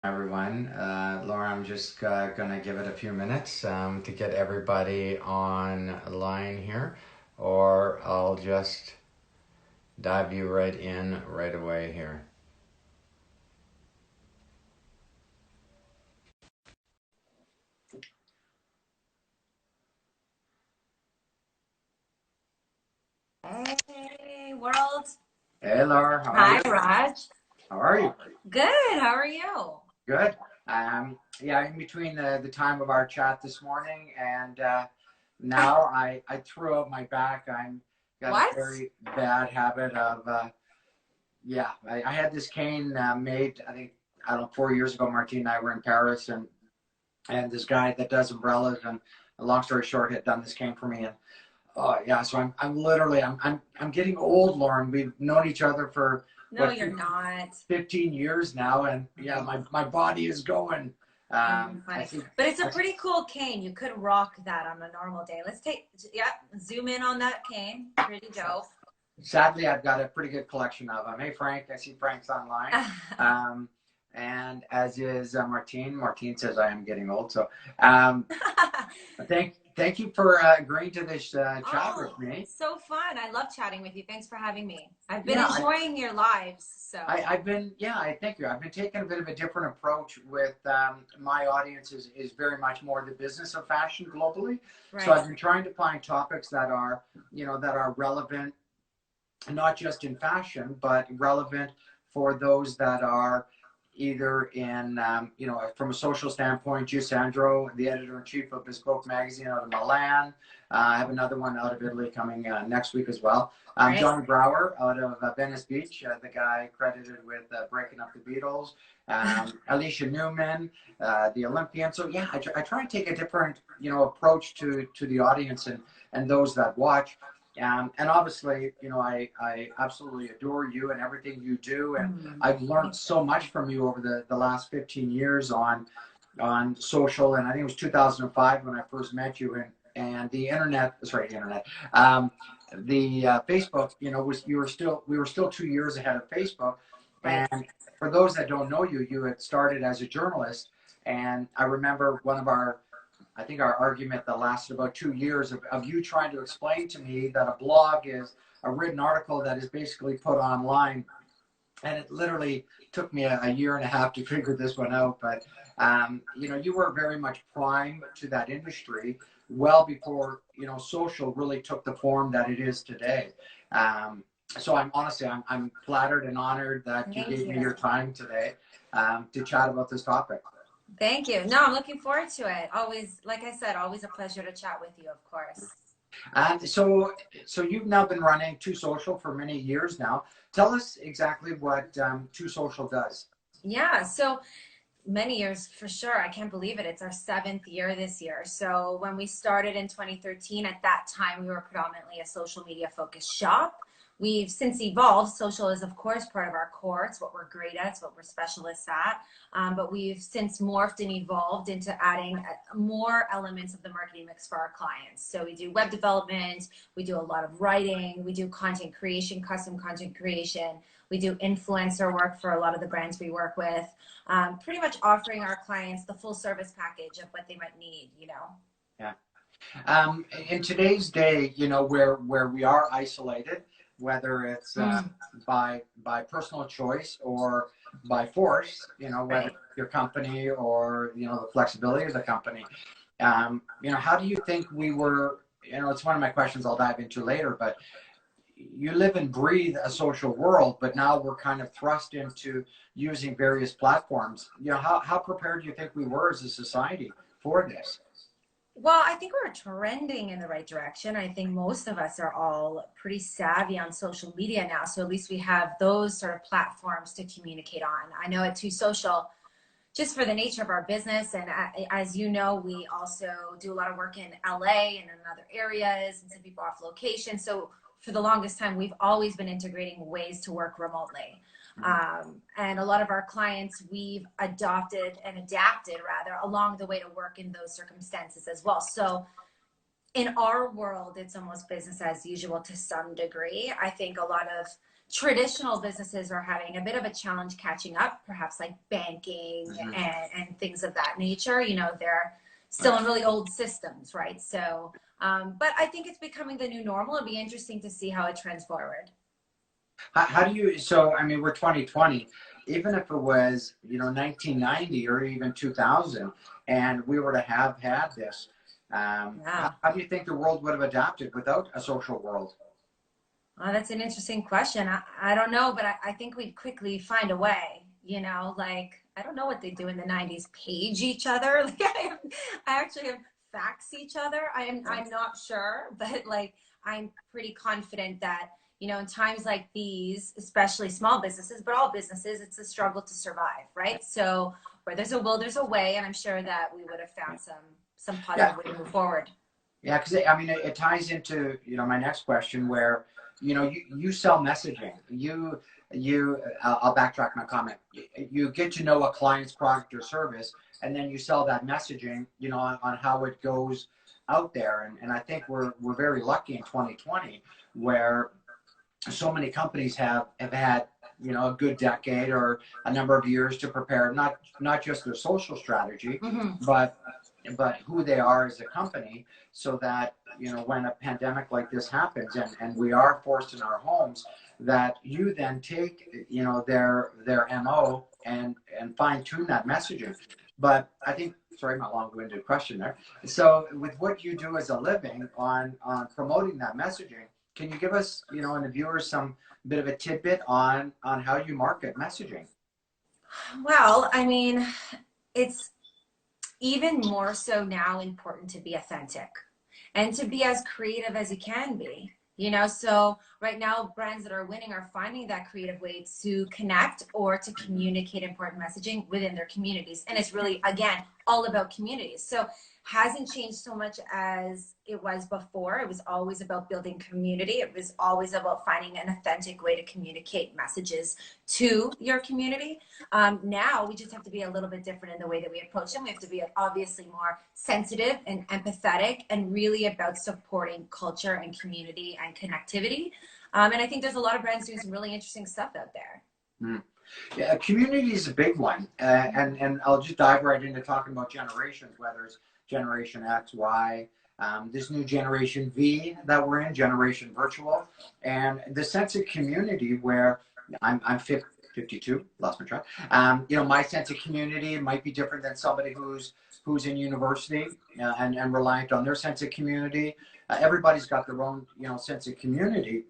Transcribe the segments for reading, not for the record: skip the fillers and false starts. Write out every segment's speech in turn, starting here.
Everyone. Laura, I'm just gonna give it a few minutes to get everybody online here, or I'll just dive you right in right away here. Hey, world. Hey, Laura, how are Hi, you? Raj. How are you? Good. How are you? Good. Yeah, in between the time of our chat this morning and now I threw out my back. I'm got a What? very bad habit of yeah. I had this cane made. I don't know 4 years ago. Martine and I were in Paris, and this guy that does umbrellas, and long story short, had done this cane for me. And oh yeah, so I'm literally I'm getting old, Lauren. We've known each other for No, what you're not. 15 years now, and yeah, my body is going. You're I funny. think But it's a pretty cool cane. You could rock that on a normal day. Yeah, zoom in on that cane. Pretty dope. sadly I've got a pretty good collection of them. Hey Frank, I see Frank's online. Um, and as is Martine. Martine says I am getting old. So um, thank you for agreeing to this chat Oh, with me. so fun. I love chatting with you. Thanks for having me. I've been Yeah, enjoying your lives, so. I've been, yeah, I thank you. I've been taking a bit of a different approach with my audience is very much more the business of fashion globally. So Right. I've been trying to find topics that are, that are relevant, not just in fashion, but relevant for those that are either in, from a social standpoint. Giussandro, the editor in chief of Bespoke Magazine out of Milan. I have another one out of Italy coming next week as well. Right. John Brower out of Venice Beach, the guy credited with breaking up the Beatles. Alicia Newman, the Olympian. So yeah, I try and take a different, approach to the audience and those that watch. And obviously, I absolutely adore you and everything you do. And Mm. I've learned so much from you over the last 15 years on social. And I think it was 2005 when I first met you. And the internet, sorry, the internet, the Facebook, was we were still 2 years ahead of Facebook. Right. And for those that don't know you, you had started as a journalist. And I remember I think our argument that lasted about 2 years of you trying to explain to me that a blog is a written article that is basically put online. And it literally took me a year and a half to figure this one out. But, you were very much prime to that industry well before, social really took the form that it is today. So I'm flattered and honored that you Thank gave me you. your time today to chat about this topic. Thank you. No, I'm looking forward to it. Always, like I said, always a pleasure to chat with you, of course. So you've now been running Two Social for many years now. Tell us exactly what Two Social does. Yeah, so many years for sure. I can't believe it. It's our seventh year this year. So when we started in 2013, at that time, we were predominantly a social media focused shop. We've since evolved. Social is, of course, part of our core. It's what we're great at. It's what we're specialists at. But we've since morphed and evolved into adding more elements of the marketing mix for our clients. So we do web development, we do a lot of writing, we do content creation, custom content creation, we do influencer work for a lot of the brands we work with. Pretty much offering our clients the full service package of what they might need. Yeah. In today's day, where we are isolated, whether it's Mm, by personal choice or by force, whether right. it's your company or the flexibility of the company. How do you think we were? It's one of my questions I'll dive into later, but you live and breathe a social world, but now we're kind of thrust into using various platforms. How prepared do you think we were as a society for this? Well, I think we're trending in the right direction. I think most of us are all pretty savvy on social media now. So at least we have those sort of platforms to communicate on. I know at Too Social, just for the nature of our business. And as you know, we also do a lot of work in LA and in other areas and some people off location. So for the longest time, we've always been integrating ways to work remotely. And a lot of our clients, we've adopted and adapted rather along the way to work in those circumstances as well. So in our world, it's almost business as usual to some degree. I think a lot of traditional businesses are having a bit of a challenge catching up, perhaps like banking and things of that nature. You know, they're still in really old systems, right? So, but I think it's becoming the new normal. It'll be interesting to see how it trends forward. How do you, so, I mean, we're 2020, even if it was, 1990 or even 2000, and we were to have had this, Yeah. how do you think the world would have adapted without a social world? Oh, that's an interesting question. I don't know, but I think we'd quickly find a way, you know, like, I don't know what they do in the 90s, page each other. Like I actually have fax each other. I'm not sure, but like, I'm pretty confident that, you know, in times like these, especially small businesses, but all businesses, it's a struggle to survive, right? So where there's a will, there's a way. And I'm sure that we would have found some Yeah, positive way to move forward. yeah, because I mean, it ties into, my next question where, you sell messaging. I'll backtrack my comment. You get to know a client's product or service, and then you sell that messaging, on how it goes out there. And I think we're very lucky in 2020 where so many companies have had, a good decade or a number of years to prepare not just their social strategy, but who they are as a company, so that, when a pandemic like this happens and we are forced in our homes, that you then take, their MO and fine tune that messaging. But I think, sorry, my long-winded question there. So with what you do as a living on promoting that messaging, can you give us, and the viewers, some bit of a tidbit on how you market messaging? Well, I mean, it's even more so now important to be authentic and to be as creative as you can be. You know, so right now brands that are winning are finding that creative way to connect or to communicate important messaging within their communities. And it's really, again, all about communities. So hasn't changed so much as it was before. It was always about building community. It was always about finding an authentic way to communicate messages to your community. Now we just have to be a little bit different in the way that we approach them. We have to be obviously more sensitive and empathetic and really about supporting culture and community and connectivity. And I think there's a lot of brands doing some really interesting stuff out there. Mm. Yeah, community is a big one, and I'll just dive right into talking about generations, whether it's Generation X, Y, this new Generation V that we're in, Generation Virtual, and the sense of community where I'm 52, lost my track. My sense of community might be different than somebody who's in university, and reliant on their sense of community. Everybody's got their own, sense of community.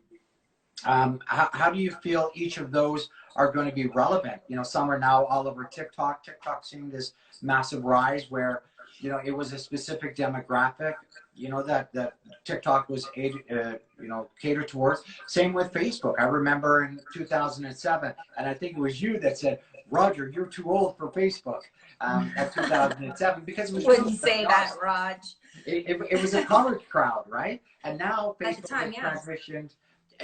How do you feel each of those are going to be relevant? Some are now all over TikTok. TikTok seeing this massive rise where, it was a specific demographic, that TikTok was, catered towards. Same with Facebook. I remember in 2007, and I think it was you that said, Roger, you're too old for Facebook, at 2007, because it was Wouldn't really, say that, Raj. it was a college crowd, right? And now At the Facebook time, has yes. transitioned.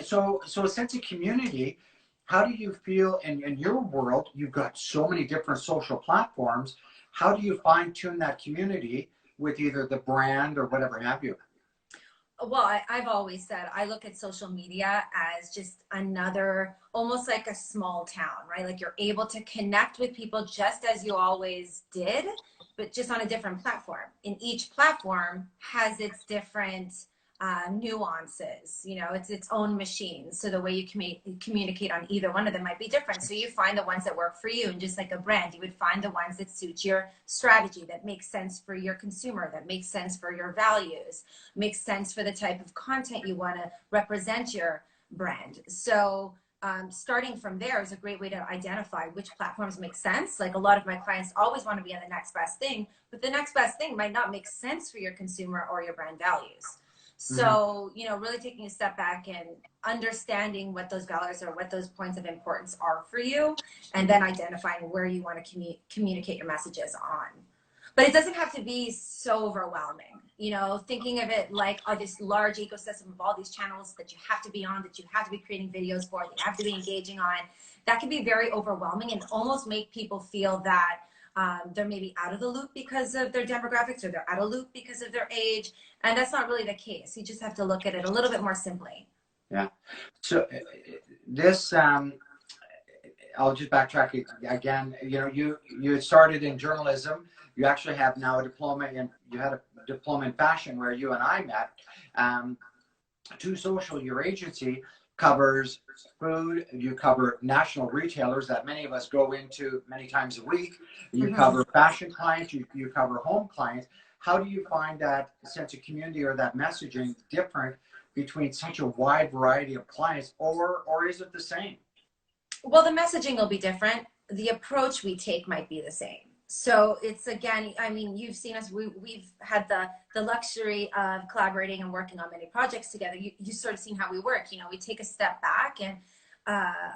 So a sense of community. How do you feel in your world? You've got so many different social platforms. How do you fine tune that community with either the brand or whatever have you? Well, I've always said I look at social media as just another, almost like a small town, right? Like you're able to connect with people just as you always did, but just on a different platform. And each platform has its different nuances. It's its own machine. So the way you communicate on either one of them might be different. So you find the ones that work for you, and just like a brand, you would find the ones that suit your strategy, that makes sense for your consumer, that makes sense for your values, makes sense for the type of content you want to represent your brand. So starting from there is a great way to identify which platforms make sense. Like a lot of my clients always want to be on the next best thing, but the next best thing might not make sense for your consumer or your brand values. So, really taking a step back and understanding what those values or what those points of importance are for you, and then identifying where you want to communicate your messages on. But it doesn't have to be so overwhelming, thinking of it like this large ecosystem of all these channels that you have to be on, that you have to be creating videos for, that you have to be engaging on. That can be very overwhelming and almost make people feel that they're maybe out of the loop because of their demographics, or they're out of loop because of their age. And that's not really the case. You just have to look at it a little bit more simply. Yeah. So this, I'll just backtrack again. You know, you had started in journalism. You actually have now a diploma in. You had a diploma in fashion where you and I met. Um, Two Social, your agency covers food. You cover national retailers that many of us go into many times a week. You Mm-hmm. cover fashion clients. You cover home clients. How do you find that sense of community or that messaging different between such a wide variety of clients, or is it the same? Well, the messaging will be different. The approach we take might be the same. So it's again, I mean, you've seen us. We've had the luxury of collaborating and working on many projects together. You sort of seen how we work. You know, we take a step back and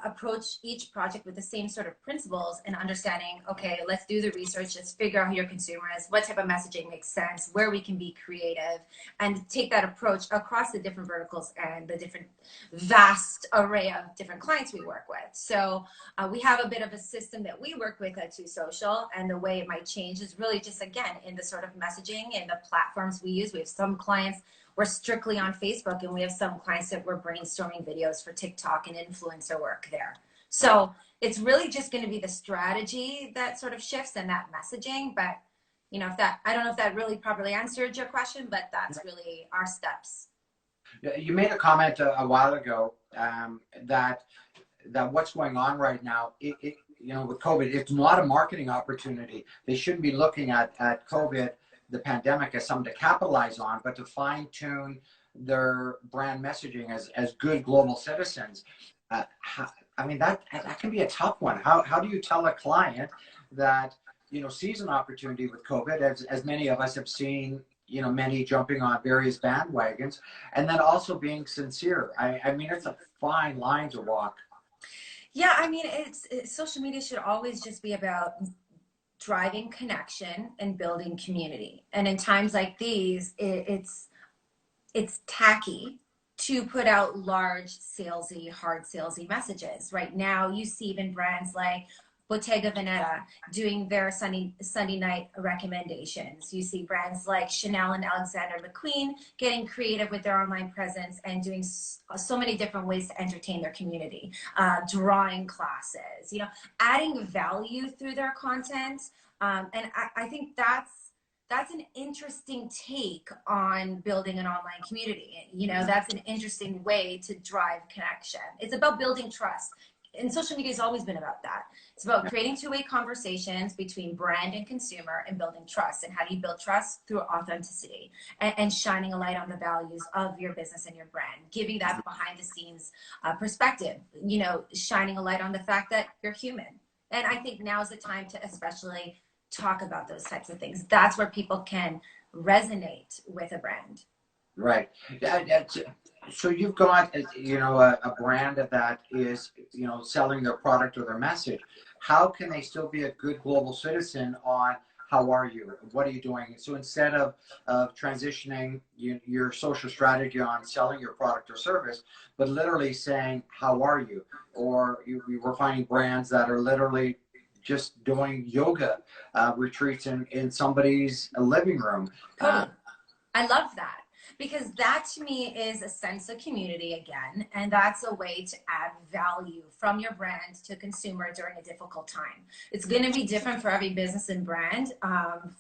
approach each project with the same sort of principles and understanding. Okay, let's do the research. Let's figure out who your consumer is. What type of messaging makes sense? Where we can be creative, and take that approach across the different verticals and the different vast array of different clients we work with. So we have a bit of a system that we work with at Two Social, and the way it might change is really just again in the sort of messaging and the platforms we use. We have some clients we're strictly on Facebook, and we have some clients that we're brainstorming videos for TikTok and influencer work there. So it's really just going to be the strategy that sort of shifts and that messaging. But you know, if that, I don't know if that really properly answered your question, but that's really our steps. You made a comment a while ago that what's going on right now, you know, with COVID, it's not a marketing opportunity. They shouldn't be looking at COVID, the pandemic, as something to capitalize on, but to fine tune their brand messaging as good global citizens. I mean, that can be a tough one. How do you tell a client that, you know, sees an opportunity with COVID, as many of us have seen, you know, many jumping on various bandwagons, and then also being sincere? I mean, it's a fine line to walk. Yeah, I mean, social media should always just be about driving connection and building community. And in times like these, it's tacky to put out large salesy, hard salesy messages. Right now, you see even brands like Bottega Veneta doing their Sunday night recommendations. You see brands like Chanel and Alexander McQueen getting creative with their online presence and doing so many different ways to entertain their community. Drawing classes, you know, adding value through their content. And I think that's an interesting take on building an online community. You know, that's an interesting way to drive connection. It's about building trust. And social media has always been about that. It's about creating two-way conversations between brand and consumer and building trust. And how do you build trust? Through authenticity and shining a light on the values of your business and your brand, giving that behind the scenes perspective, you know, shining a light on the fact that you're human. And I think now is the time to especially talk about those types of things. That's where people can resonate with a brand. Right. So you've got, you know, a brand that is, you know, selling their product or their message. How can they still be a good global citizen on how are you? What are you doing? So instead of transitioning your social strategy on selling your product or service, but literally saying, how are you? Or we're finding brands that are literally just doing yoga retreats in somebody's living room. Totally. I love that. Because that to me is a sense of community again, and that's a way to add value from your brand to consumer during a difficult time. It's going to be different for every business and brand,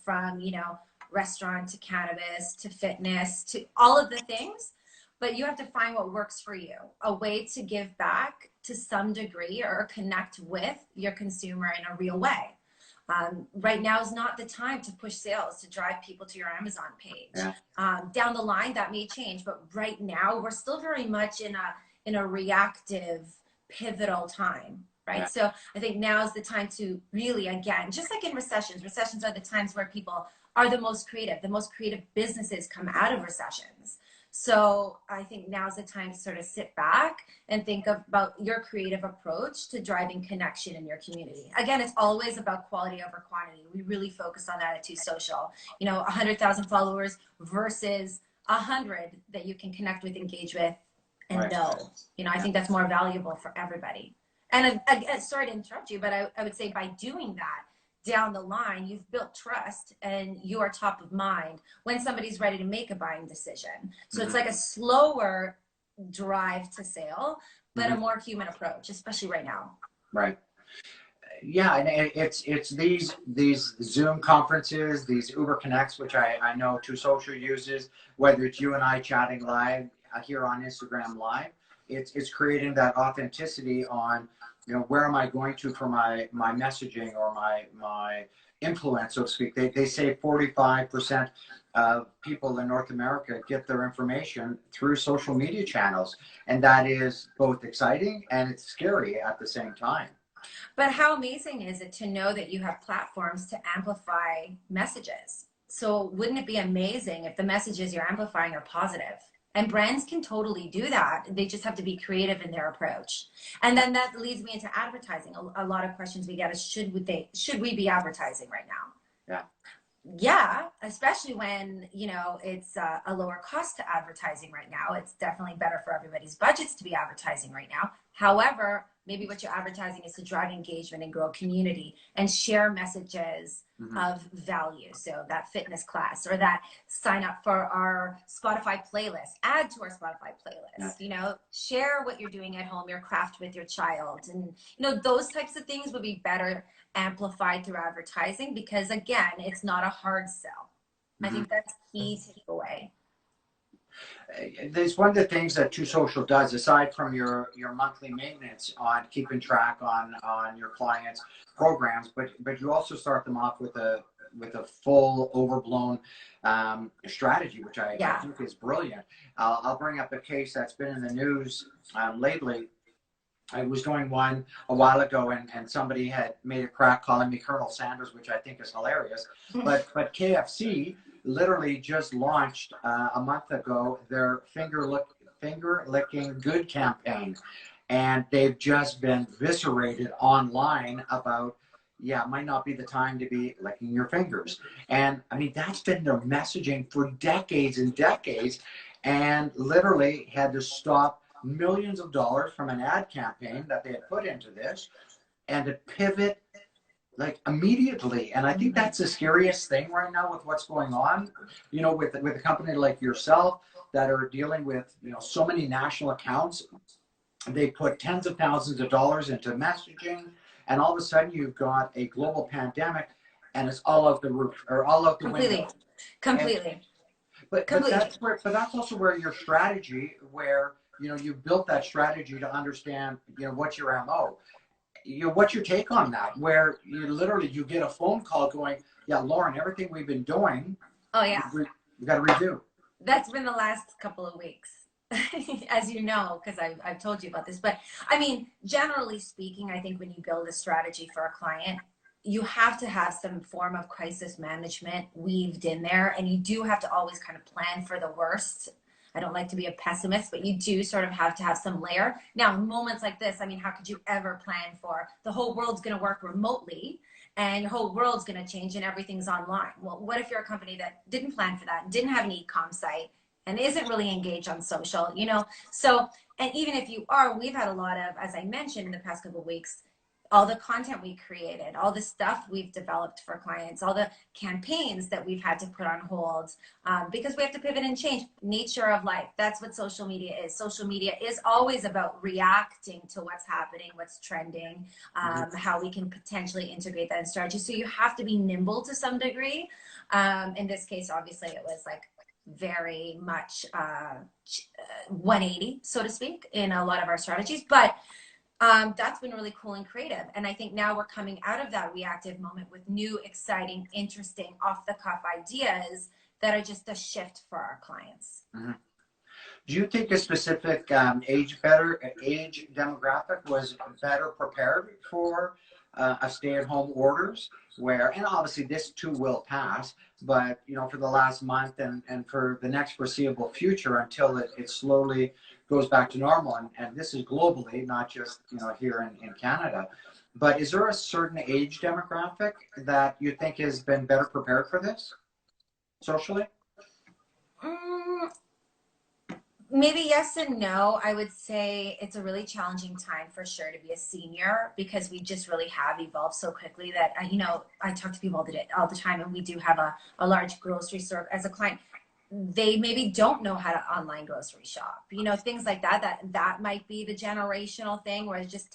from, you know, restaurant to cannabis to fitness to all of the things, but you have to find what works for you, a way to give back to some degree or connect with your consumer in a real way. Right now is not the time to push sales, to drive people to your Amazon page. Yeah. Down the line, that may change, but right now we're still very much in a reactive, pivotal time, right? Yeah. So I think now is the time to really, again, just like in recessions are the times where people are the most creative businesses come out of recessions. So I think now's the time to sort of sit back and think about your creative approach to driving connection in your community. Again, it's always about quality over quantity. We really focus on that at Two Social. You know, 100,000 followers versus 100 that you can connect with, engage with, and know. You know, I think that's more valuable for everybody. And sorry to interrupt you, but I would say by doing that, down the line, you've built trust and you are top of mind when somebody's ready to make a buying decision. So it's like a slower drive to sale, but a more human approach, especially right now. Right. Yeah, and it's these Zoom conferences, these Uber Connects, which I know Two Social uses, whether it's you and I chatting live here on Instagram Live, it's creating that authenticity on, you know, where am I going to for my messaging or my influence, so to speak. They say 45% of people in North America get their information through social media channels, and that is both exciting and it's scary at the same time. But how amazing is it to know that you have platforms to amplify messages? So wouldn't it be amazing if the messages you're amplifying are positive? And brands can totally do that. They just have to be creative in their approach. And then that leads me into advertising. A lot of questions we get is should we be advertising right now? Yeah. Yeah, especially when, you know, it's a lower cost to advertising right now. It's definitely better for everybody's budgets to be advertising right now. However, maybe what you're advertising is to drive engagement and grow community and share messages of value. So that fitness class or that sign up for our Spotify playlist, add to our Spotify playlist, you know, share what you're doing at home, your craft with your child. And, you know, those types of things would be better amplified through advertising because, again, it's not a hard sell. I think that's key takeaway. There's one of the things that Two Social does, aside from your monthly maintenance on keeping track on your clients' programs, but you also start them off with a full overblown strategy, which I think is brilliant. I'll bring up a case that's been in the news lately. I was doing one a while ago, and somebody had made a crack calling me Colonel Sanders, which I think is hilarious. But KFC literally just launched a month ago their finger licking good campaign, and they've just been eviscerated online about, yeah, it might not be the time to be licking your fingers. And I mean, that's been their messaging for decades and decades, and literally had to stop millions of dollars from an ad campaign that they had put into this and to pivot like immediately. And I think that's the scariest thing right now with what's going on, you know, with a company like yourself that are dealing with, you know, so many national accounts. They put tens of thousands of dollars into messaging, and all of a sudden you've got a global pandemic and it's all out the roof or all out the window. Completely. But that's also where your strategy, where, you know, you built that strategy to understand, you know, what's your MO. You know, what's your take on that? Where you get a phone call going, yeah, Lauren, everything we've been doing, we got to redo. That's been the last couple of weeks, as you know, because I've told you about this. But I mean, generally speaking, I think when you build a strategy for a client, you have to have some form of crisis management weaved in there, and you do have to always kind of plan for the worst. I don't like to be a pessimist, but you do sort of have to have some layer. Now, in moments like this, I mean, how could you ever plan for the whole world's going to work remotely and your whole world's going to change and everything's online? Well, what if you're a company that didn't plan for that, didn't have an e-com site, and isn't really engaged on social, you know? So, and even if you are, we've had a lot of, as I mentioned in the past couple of weeks, all the content we created, all the stuff we've developed for clients, all the campaigns that we've had to put on hold because we have to pivot and change. Nature of life, that's what social media is. Social media is always about reacting to what's happening, what's trending, how we can potentially integrate that in strategy. So you have to be nimble to some degree. In this case, obviously, it was like very much 180, so to speak, in a lot of our strategies. But that's been really cool and creative. And I think now we're coming out of that reactive moment with new, exciting, interesting, off the cuff ideas that are just a shift for our clients. Do you think a specific age demographic was better prepared for a stay-at-home orders where, and obviously this too will pass, but, you know, for the last month and for the next foreseeable future until it slowly goes back to normal, and this is globally, not just, you know, here in Canada. But is there a certain age demographic that you think has been better prepared for this socially? Maybe yes and no. I would say it's a really challenging time for sure to be a senior because we just really have evolved so quickly that, you know, I talk to people all the time, and we do have a large grocery store as a client. they maybe don't know how to online grocery shop, you know, things like that. That might be the generational thing, where it's just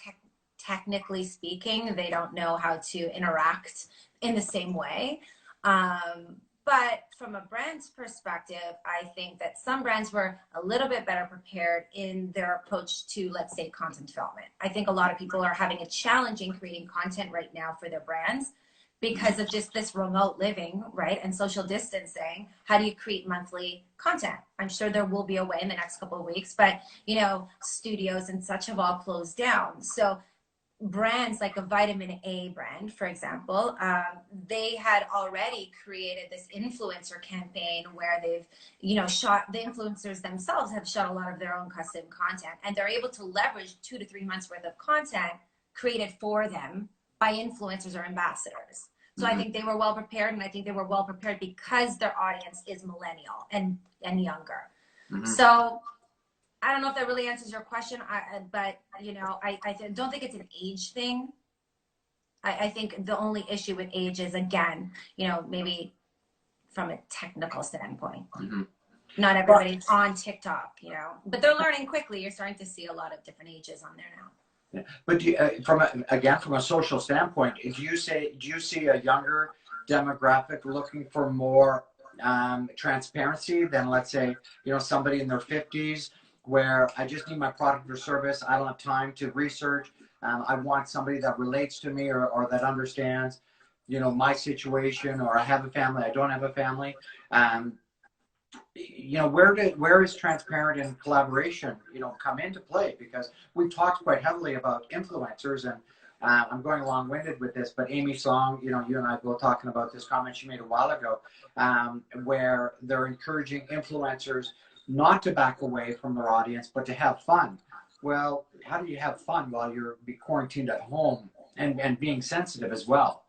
technically speaking, they don't know how to interact in the same way. But from a brand's perspective, I think that some brands were a little bit better prepared in their approach to, let's say, content development. I think a lot of people are having a challenge in creating content right now for their brands because of just this remote living, right? And social distancing. How do you create monthly content? I'm sure there will be a way in the next couple of weeks, but you know, studios and such have all closed down. So brands like a vitamin A brand, for example, they had already created this influencer campaign where they've, you know, shot, the influencers themselves have shot a lot of their own custom content, and they're able to leverage 2 to 3 months worth of content created for them by influencers or ambassadors. So I think they were well prepared, and I think they were well prepared because their audience is millennial and younger. So I don't know if that really answers your question, but you know, I don't think it's an age thing. I think the only issue with age is, again, you know, maybe from a technical standpoint. Not everybody's on TikTok, you know, but they're learning quickly. You're starting to see a lot of different ages on there now. Yeah. But do you, from a social standpoint, do you see a younger demographic looking for more transparency than, let's say, you know, somebody in their 50s, where I just need my product or service, I don't have time to research, I want somebody that relates to me, or that understands, you know, my situation, or I have a family, I don't have a family. You know, where is transparent and collaboration, you know, come into play? Because we've talked quite heavily about influencers, and I'm going long-winded with this, but Amy Song, you know, you and I were talking about this comment she made a while ago, where they're encouraging influencers not to back away from their audience, but to have fun. Well, how do you have fun while you're quarantined at home and being sensitive as well?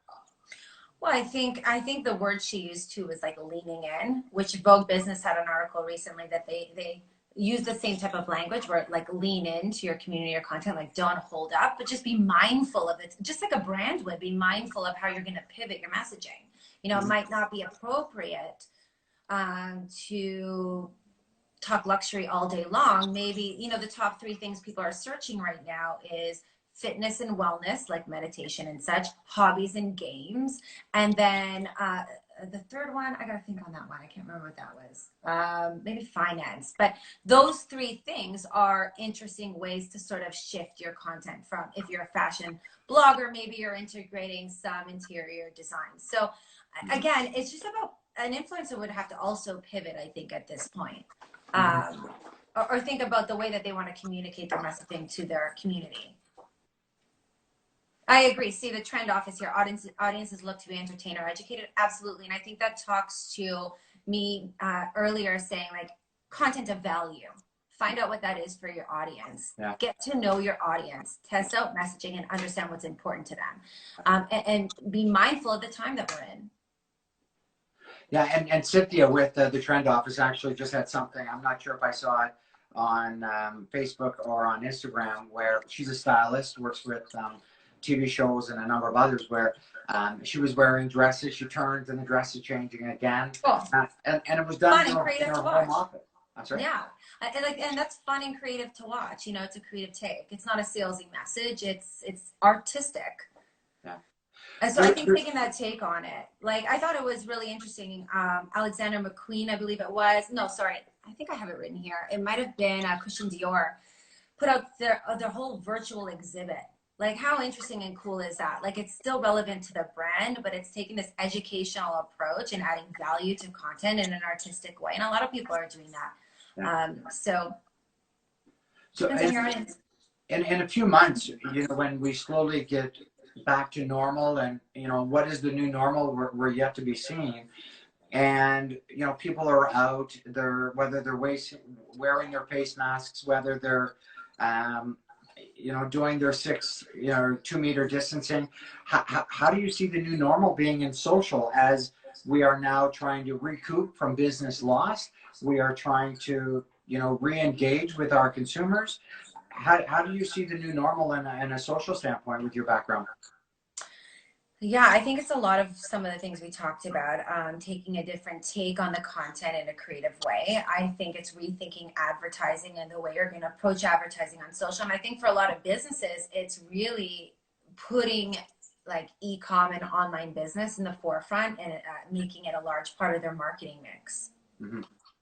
Well, I think the word she used too was like leaning in, which Vogue Business had an article recently that they use the same type of language, where like lean into your community or content, like don't hold up, but just be mindful of it. Just like a brand would be mindful of how you're going to pivot your messaging. You know, it might not be appropriate to talk luxury all day long. Maybe, you know, the top 3 things people are searching right now is fitness and wellness, like meditation and such, hobbies and games, and then the third one, I gotta think on that one. I can't remember what that was. Maybe finance. But those 3 things are interesting ways to sort of shift your content from, if you're a fashion blogger, maybe you're integrating some interior design. So again, it's just about, an influencer would have to also pivot, I think, at this point. Or think about the way that they want to communicate their messaging to their community. I agree. See the trend office here. Audiences look to be entertained or educated. Absolutely. And I think that talks to me earlier saying, like, content of value. Find out what that is for your audience. Yeah. Get to know your audience. Test out messaging and understand what's important to them. And be mindful of the time that we're in. Yeah, and Cynthia with the Trend Office actually just had something, I'm not sure if I saw it on Facebook or on Instagram, where she's a stylist, works with TV shows and a number of others, where she was wearing dresses, she turns and the dress is changing again. Cool. And it was done in her home office. That's right. Yeah, and that's fun and creative to watch. You know, it's a creative take. It's not a salesy message. It's artistic. Yeah. And so I think taking that take on it, like, I thought it was really interesting. Alexander McQueen, I believe it was. No, sorry. I think I have it written here. It might have been Christian Dior put out their whole virtual exhibit. Like, how interesting and cool is that? Like, it's still relevant to the brand, but it's taking this educational approach and adding value to content in an artistic way. And a lot of people are doing that. Yeah. So in a few months, you know, when we slowly get back to normal, and you know, what is the new normal, we're yet to be seen. And you know, people are out, whether they're wearing their face masks, whether they're you know, doing their 2-meter distancing. How do you see the new normal being in social, as we are now trying to recoup from business loss? We are trying to, you know, re-engage with our consumers. How do you see the new normal in a social standpoint with your background? Yeah, I think it's a lot of some of the things we talked about, taking a different take on the content in a creative way. I think it's rethinking advertising and the way you're going to approach advertising on social. And I think for a lot of businesses, it's really putting like e-com and online business in the forefront and making it a large part of their marketing mix. Mm-hmm.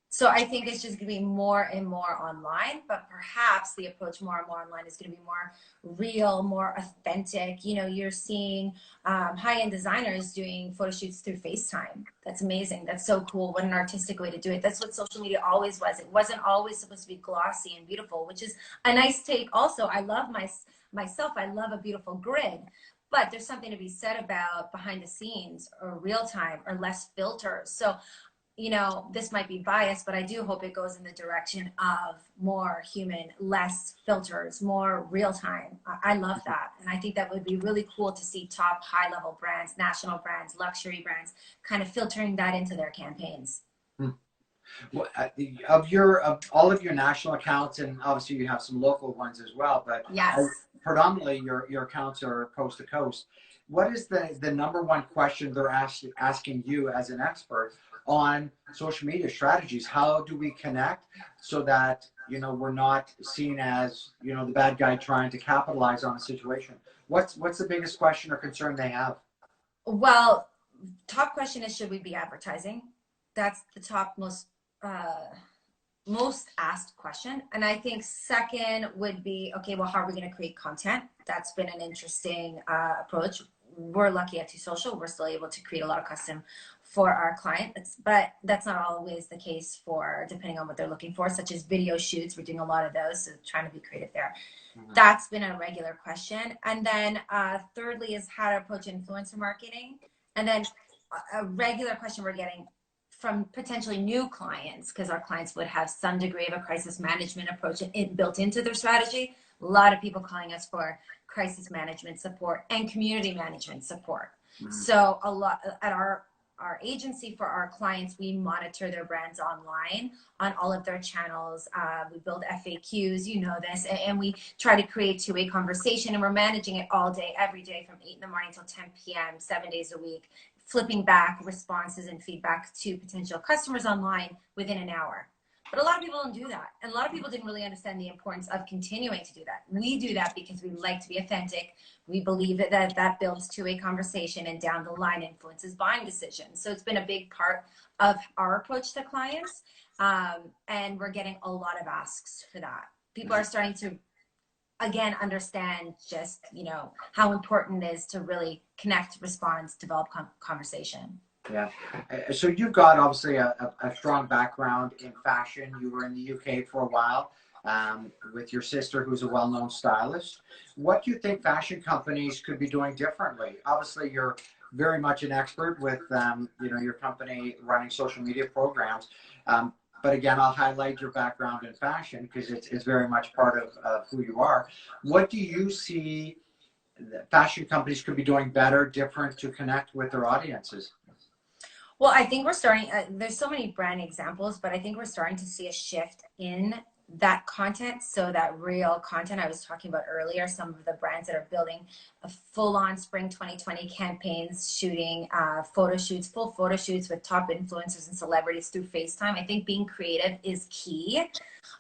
So I think it's just going to be more and more online, but perhaps the approach more and more online is going to be more real, more authentic. You know, you're seeing high-end designers doing photo shoots through FaceTime. That's amazing. That's so cool. What an artistic way to do it. That's what social media always was. It wasn't always supposed to be glossy and beautiful, which is a nice take. Also, I love myself. I love a beautiful grid. But there's something to be said about behind the scenes or real time or less filters. So you know, this might be biased, but I do hope it goes in the direction of more human, less filters, more real time. I love that. And I think that would be really cool to see top high level brands, national brands, luxury brands, kind of filtering that into their campaigns. Well, of all of your national accounts, and obviously you have some local ones as well, but Yes. predominantly your accounts are coast to coast. What is the number one question they're asking you as an expert on social media strategies? How do we connect so that, you know, we're not seen as, you know, the bad guy trying to capitalize on a situation? What's the biggest question or concern they have? Well, top question is, should we be advertising? That's the top most asked question. And I think second would be, okay, well, how are we going to create content? That's been an interesting approach. We're lucky at Two Social. We're still able to create a lot of custom for our clients, but that's not always the case for, depending on what they're looking for, such as video shoots. We're doing a lot of those, so trying to be creative there. Mm-hmm. That's been a regular question. And then thirdly is how to approach influencer marketing. And then a regular question we're getting from potentially new clients, because our clients would have some degree of a crisis management approach built into their strategy. A lot of people calling us for crisis management support and community management support. Mm-hmm. So a lot at our agency, for our clients, we monitor their brands online on all of their channels. We build FAQs, you know this, and we try to create two-way conversation, and we're managing it all day, every day, from 8 in the morning till 10 p.m., 7 days a week, flipping back responses and feedback to potential customers online within an hour. But a lot of people don't do that. And a lot of people didn't really understand the importance of continuing to do that. We do that because we like to be authentic. We believe that builds two-way conversation and down the line influences buying decisions. So it's been a big part of our approach to clients. And we're getting a lot of asks for that. People are starting to, again, understand just, you know, how important it is to really connect, respond, develop conversation. Yeah. So you've got obviously a strong background in fashion. You were in the UK for a while with your sister, who's a well-known stylist. What do you think fashion companies could be doing differently? Obviously, you're very much an expert with, you know, your company running social media programs. But again, I'll highlight your background in fashion because it's very much part of who you are. What do you see that fashion companies could be doing better, different to connect with their audiences? Well, I think we're starting, there's so many brand examples, but I think we're starting to see a shift in that content. So that real content I was talking about earlier, some of the brands that are building a full-on spring 2020 campaigns, shooting photo shoots, full photo shoots with top influencers and celebrities through FaceTime. I think being creative is key.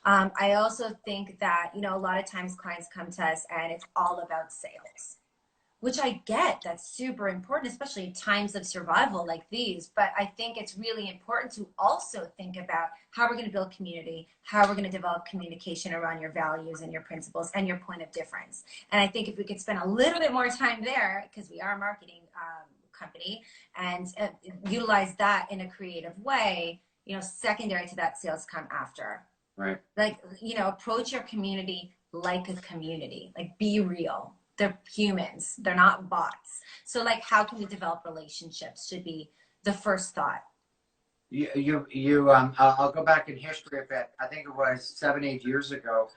I also think that, you know, a lot of times clients come to us and it's all about sales, which I get. That's super important, especially in times of survival like these. But I think it's really important to also think about how we're going to build community, how we're going to develop communication around your values and your principles and your point of difference. And I think if we could spend a little bit more time there, because we are a marketing company, and utilize that in a creative way, you know, secondary to that, sales come after. Right. Like, you know, approach your community like a community, like be real. They're humans. They're not bots. So like, how can we develop relationships should be the first thought. I'll go back in history a bit. I think it was 7, 8 years ago.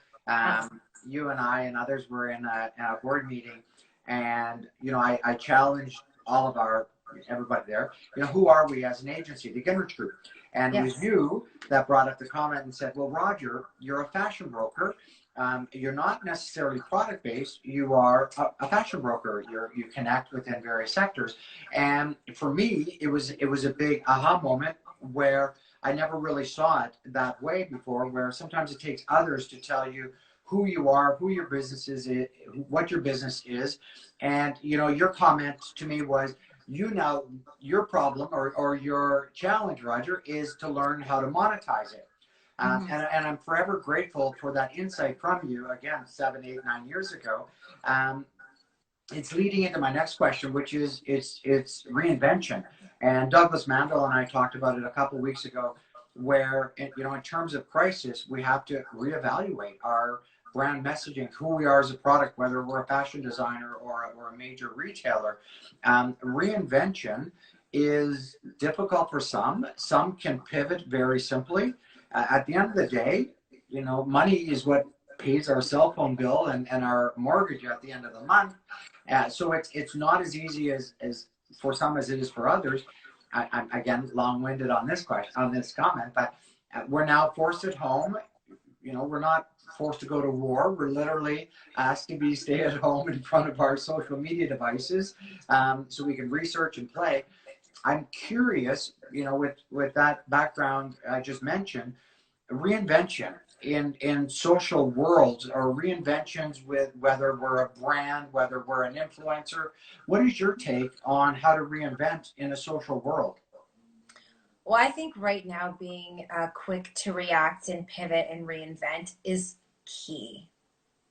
You and I and others were in a board meeting, and, you know, I challenged all of everybody there, you know, who are we as an agency, the Gingerich Group? And yes. It was you that brought up the comment and said, well, Roger, you're a fashion broker. you're not necessarily product based. You are a fashion broker. You connect within various sectors. And for me, it was a big aha moment where I never really saw it that way before, where sometimes it takes others to tell you who you are, who your business is, what your business is. And, your comment to me was, your problem or your challenge, Roger, is to learn how to monetize it. Mm-hmm. And I'm forever grateful for that insight from you, again, 7, 8, 9 years ago. Um, it's leading into my next question, which is it's reinvention. And Douglas Mandel and I talked about it a couple of weeks ago, where in terms of crisis, we have to reevaluate our brand messaging, who we are as a product, whether we're a fashion designer or a major retailer. Reinvention is difficult for some. Some can pivot very simply. At the end of the day, money is what pays our cell phone bill and our mortgage at the end of the month. So it's not as easy as for some as it is for others. I'm again long-winded on this question, on this comment, but we're now forced at home. We're not forced to go to war. We're literally asked to be stay at home in front of our social media devices, so we can research and play. I'm curious, with that background I just mentioned, reinvention in social worlds, or reinventions with whether we're a brand, whether we're an influencer. What is your take on how to reinvent in a social world? Well, I think right now being quick to react and pivot and reinvent is key.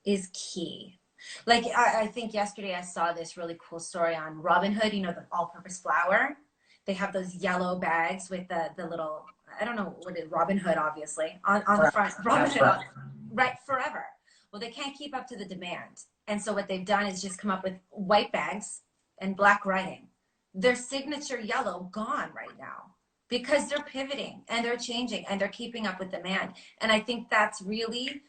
Is key. Like I think yesterday I saw this really cool story on Robinhood. The all-purpose flour. They have those yellow bags with the little, I don't know what it is, Robinhood, obviously, on the front. Robinhood, right, forever. Well, they can't keep up to the demand. And so what they've done is just come up with white bags and black writing. Their signature yellow gone right now because they're pivoting and they're changing and they're keeping up with demand. And I think that's really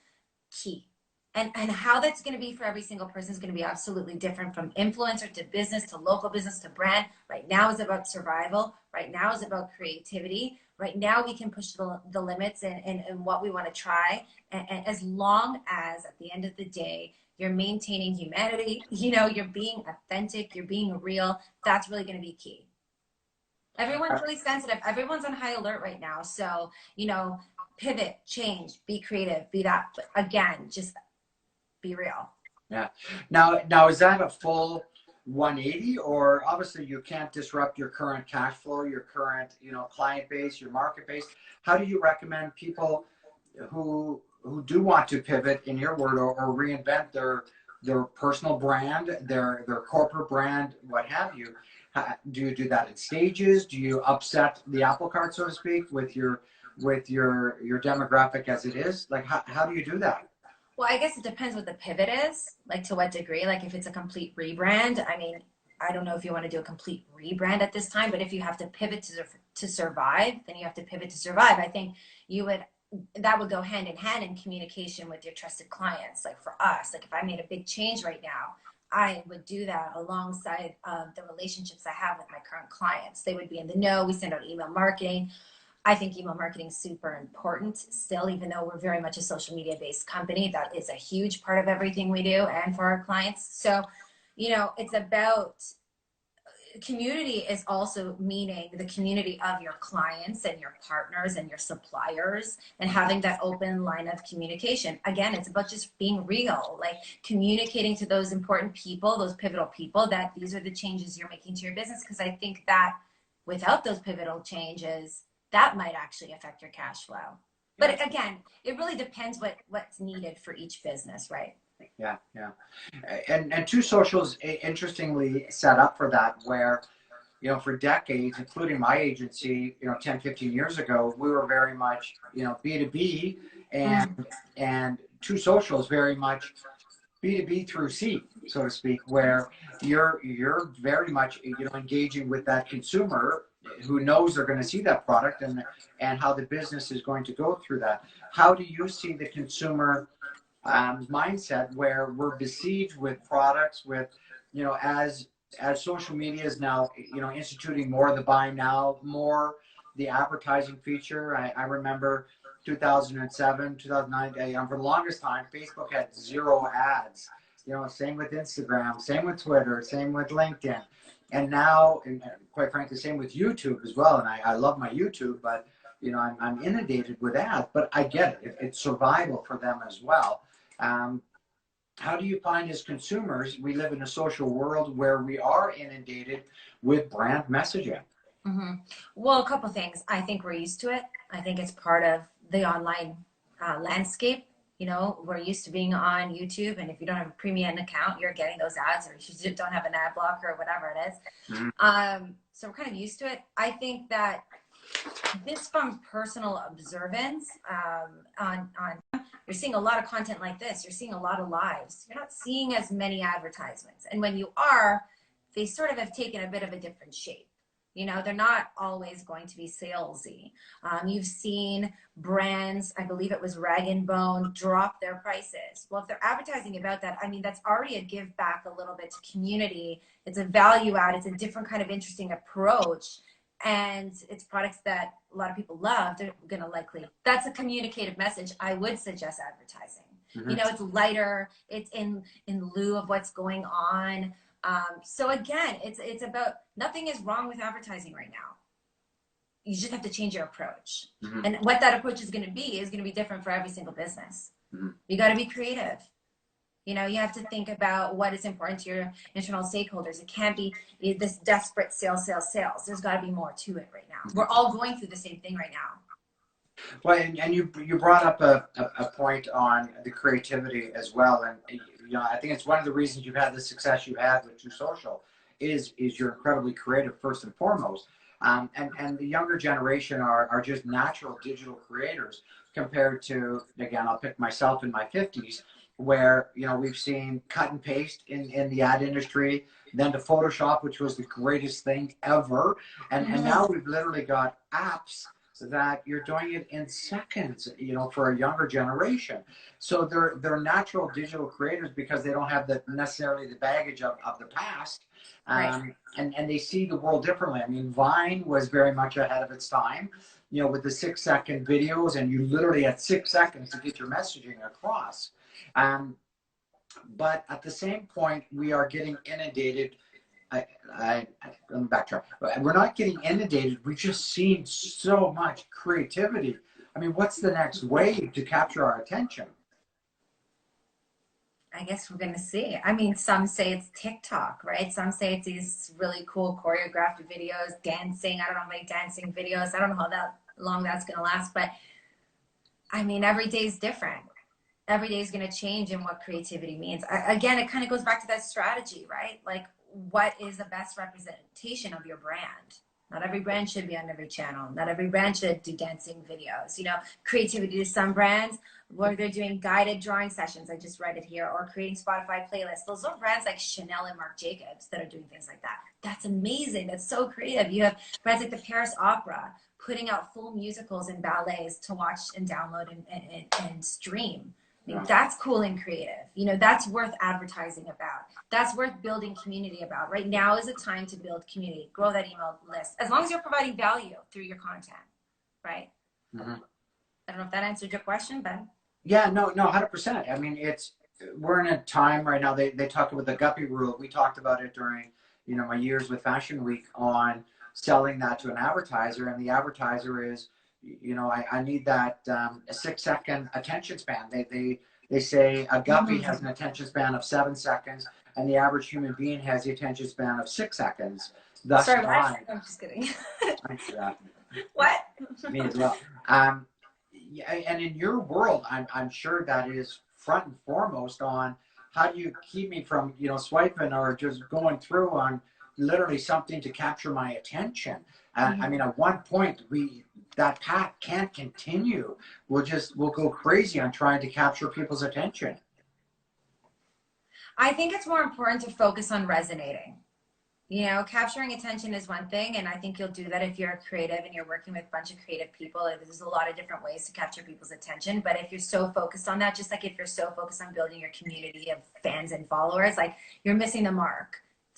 key. And how that's going to be for every single person is going to be absolutely different, from influencer to business to local business to brand. Right now is about survival. Right now is about creativity. Right now we can push the limits and what we want to try. And as long as at the end of the day, you're maintaining humanity, you're being authentic, you're being real, that's really going to be key. Everyone's really sensitive. Everyone's on high alert right now. So, pivot, change, be creative, be that. But again, just be real. Yeah. Now is that a full 180, or obviously you can't disrupt your current cash flow, your current, client base, your market base? How do you recommend people who do want to pivot, in your word, or reinvent their personal brand, their corporate brand, what have you? Do you do that in stages? Do you upset the apple cart, so to speak, with your demographic as it is? Like, how do you do that? Well, I guess it depends what the pivot is, like to what degree. Like if it's a complete rebrand, I mean, I don't know if you want to do a complete rebrand at this time, but if you have to pivot to survive, then you have to pivot to survive. I think that would go hand in hand in communication with your trusted clients. Like for us, like if I made a big change right now, I would do that alongside the relationships I have with my current clients. They would be in the know. We send out email marketing. I think email marketing is super important still, even though we're very much a social media based company. That is a huge part of everything we do and for our clients. So, it's about community, is also meaning the community of your clients and your partners and your suppliers, and having that open line of communication. Again, it's about just being real, like communicating to those important people, those pivotal people, that these are the changes you're making to your business. Because I think that without those pivotal changes, that might actually affect your cash flow. But again, it really depends what's needed for each business, right? Yeah. And Two Socials, interestingly set up for that, where, for decades, including my agency, 10, 15 years ago, we were very much, B2B, and Two Socials very much B2B through C, so to speak, where you're very much, engaging with that consumer who knows they're going to see that product, and how the business is going to go through that. How do you see the consumer mindset, where we're besieged with products, with, as social media is now, instituting more of the buy now, more the advertising feature? I remember 2007, 2009, for the longest time, Facebook had 0 ads. You know, same with Instagram, same with Twitter, same with LinkedIn. And now, and quite frankly, same with YouTube as well. And I love my YouTube, but, you know, I'm inundated with ads. But I get it. It's survival for them as well. How do you find as consumers, we live in a social world where we are inundated with brand messaging? Mm-hmm. Well, a couple things. I think we're used to it. I think it's part of the online landscape. You know, we're used to being on YouTube, and if you don't have a premium account, you're getting those ads, or you don't have an ad blocker or whatever it is. Mm-hmm. So we're kind of used to it. I think that this, from personal observance, you're seeing a lot of content like this. You're seeing a lot of lives. You're not seeing as many advertisements, and when you are, they sort of have taken a bit of a different shape. You know, they're not always going to be salesy. You've seen brands, I believe it was Rag and Bone, drop their prices. Well, if they're advertising about that, I mean, that's already a give back a little bit to community. It's a value add. It's a different kind of interesting approach. And it's products that a lot of people love. They're going to likely, that's a communicative message. I would suggest advertising. Mm-hmm. You know, it's lighter. It's in lieu of what's going on. So again, it's about, nothing is wrong with advertising right now. You just have to change your approach. Mm-hmm. And what that approach is going to be different for every single business. Mm-hmm. You got to be creative. You know, you have to think about what is important to your internal stakeholders. It can't be this desperate sales. There's got to be more to it right now. Mm-hmm. We're all going through the same thing right now. Well, and you brought up a point on the creativity as well. And, you know, I think it's one of the reasons you've had the success you've had with True Social is you're incredibly creative first and foremost. And the younger generation are just natural digital creators compared to, again, I'll pick myself in my 50s, where, you know, we've seen cut and paste in the ad industry, then to Photoshop, which was the greatest thing ever. And now we've literally got apps that you're doing it in seconds, you know, for a younger generation. So they're natural digital creators because they don't have necessarily the baggage of the past. Right. And they see the world differently. I mean, Vine was very much ahead of its time, you know, with the 6-second videos, and you literally had 6 seconds to get your messaging across. But at the same point, we are getting inundated. Let me backtrack. We're not getting inundated. We've just seen so much creativity. I mean, what's the next wave to capture our attention? I guess we're going to see. I mean, some say it's TikTok, right? Some say it's these really cool choreographed videos, dancing. I don't know, make dancing videos. I don't know how long that's going to last. But, I mean, every day is different. Every day is going to change in what creativity means. Again, it kind of goes back to that strategy, right? Like, what is the best representation of your brand? Not every brand should be on every channel. Not every brand should do dancing videos. You know, creativity to some brands where they're doing guided drawing sessions. I just read it here, or creating Spotify playlists. Those are brands like Chanel and Marc Jacobs that are doing things like that. That's amazing. That's so creative. You have brands like the Paris Opera putting out full musicals and ballets to watch and download and stream. I mean, that's cool and creative. You know, that's worth advertising about. That's worth building community about. Right now is a time to build community, grow that email list, as long as you're providing value through your content, right? Mm-hmm. I don't know if that answered your question, Ben. Yeah, no, 100%. I mean, we're in a time right now, they talk about the guppy rule. We talked about it during, you know, my years with Fashion Week on selling that to an advertiser, and the advertiser is, you know, I need that a 6-second attention span. They say a guppy has an attention span of 7 seconds, and the average human being has the attention span of 6 seconds. Thus sorry, what? I'm just kidding. What? Me as well. And in your world, I'm sure that is front and foremost on how do you keep me from, you know, swiping or just going through on literally something to capture my attention. I mean, at one point, that path can't continue. We'll go crazy on trying to capture people's attention. I think it's more important to focus on resonating. You know, capturing attention is one thing, and I think you'll do that if you're creative and you're working with a bunch of creative people. There's a lot of different ways to capture people's attention, but if you're so focused on that, just like if you're so focused on building your community of fans and followers, like, you're missing the mark.